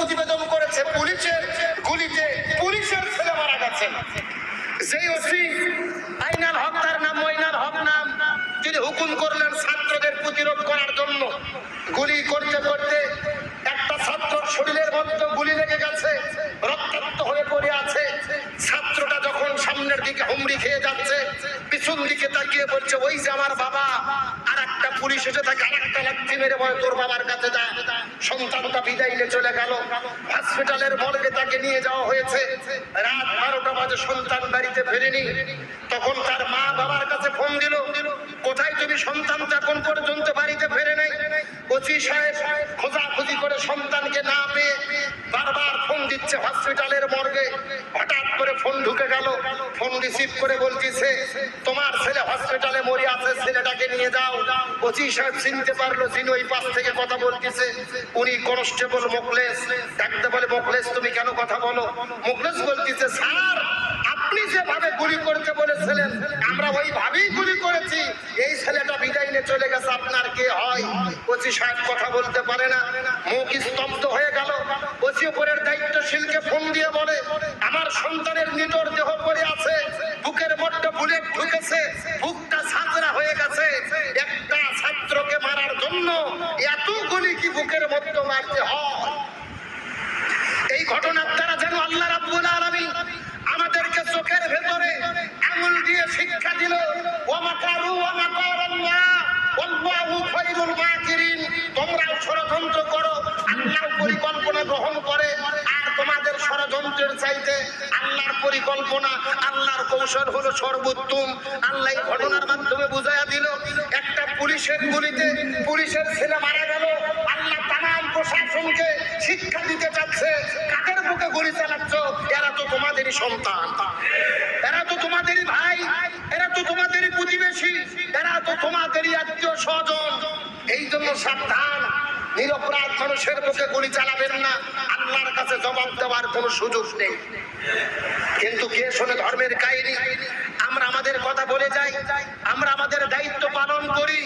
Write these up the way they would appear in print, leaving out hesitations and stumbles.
প্রতিবেদন করেছে পুলিশের গুলিতে পুলিশের ছেলে মারা গেছে। যেই ওসি আইনাল হক, তার নাম মইনাল হক নাম, তিনি হুকুম করলেন ছাত্রদের প্রতিরোধ করার জন্য। গুলি করতে করতে একটা ছাত্রর শরীরের মধ্যে গুলি লেগে গেছে, রক্তাক্ত হয়ে পড়ে আছে। ছাত্রটা যখন সামনের দিকে হুমড়ি খেয়ে যাচ্ছে, পিছন দিকে তাকিয়ে বলছে, ওই যে আমার বাবা। আর একটা পুলিশ এসে তাকে আরেকটা লাঠি মেরে বলে, তোর বাবার কাছে যা। সন্তানটা বিদায় নিয়ে চলে গেল। হসপিটালের মর্গে তাকে নিয়ে যাওয়া হয়েছে। রাত 12টা বাজে সন্তান বাড়িতে ফেরেনি। তখন তার মা বাবার কাছে ফোন দিল, কোথায় তুমি? সন্তান এখন পর্যন্ত বাড়িতে ফেরে নাই। ওসি সাহেব খোঁজাখুঁজি করে সন্তানকে না পেয়ে বারবার ফোন দিচ্ছে হসপিটালের মর্গে। হঠাৎ করে ফোন ঢুকে গেল, ফোন রিসিভ করে বলতেছে, তোমার ছেলে হসপিটালে মরে আছে, ছেলেটাকে নিয়ে যাও। ওসি সাহেব চিনতে পারলো যিনি ওই পাশ থেকে কথা বলতেছে, উনি কনস্টেবল মোখলেস। ডাকতে বলে, মোখলেস তুমি কেন কথা বলো? মোখলেস বলতেছে, স্যার আপনি যেভাবে গুলি করতে বলেছিলেন আমরা ওইভাবেই গুলি করেছি। এই ছেলেটা বিদায় নিয়ে চলে গেছে, আপনার কে হয়? ওসি সাহেব কথা বলতে পারে না, মুখ স্তব্ধ হয়ে গেল। ওসি উপরের দায়িত্বশীলকে ফোন দিয়ে বলে, আমার সন্তানের নিতর দেহ পড়ে আছে, বুকের মধ্যে বুলেট ঢুকেছে, বুকটা ছাতরা হয়ে গেছে। একটা ছাত্রকে মারার জন্য এত গুলি কি বুকের মধ্যে মারতে হয়? এই ঘটনার দ্বারা যেন আল্লাহ রাব্বুল আলামিন আমাদেরকে চোখের ভেতরে আঙুল দিয়ে শিক্ষা দিল, ওয়া মাকারু ওয়া মাকারাল্লাহ ওয়াল্লাহু খায়রুল মাকিরিন। তোমরাও ষড়যন্ত্র করো, আল্লাহ পরিকল্পনা গ্রহণ করে। আর তোমাদের ষড়যন্ত্রের চাইতে আল্লাহর পরিকল্পনা, আল্লাহর কৌশল হলো সর্বোত্তম। আল্লাহ এই ঘটনার মাধ্যমে বুঝাইয়া দিল, একটা পুলিশের গুলিতে পুলিশের ছেলে মারা গেল। আল্লাহ তামাম প্রশাসনকে শিক্ষা দিতে চাচ্ছে, কাদের বুকে গুলি চালাচ্ছ? এরা তো তোমাদেরই সন্তান, এরা তো তোমাদেরই ভাই, এরা তো তোমাদেরই প্রতিবেশী, এরা তো তোমাদেরই আত্মীয় স্বজন। এই জন্য সাবধান, নিরপরাধ মানুষের বুকে গুলি চালাবেন না, আল্লাহর কাছে জবাব দেওয়ার কোনো সুযোগ নেই। কিন্তু কে শোনে ধর্মের কাহিনী? আমরা আমাদের কথা বলে যাই, আমরা আমাদের দায়িত্ব পালন করি,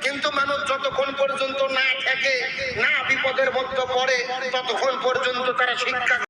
কিন্তু মানুষ যতক্ষণ পর্যন্ত না থাকে, না বিপদের মধ্যে পড়ে, ততক্ষণ পর্যন্ত তারা শিক্ষা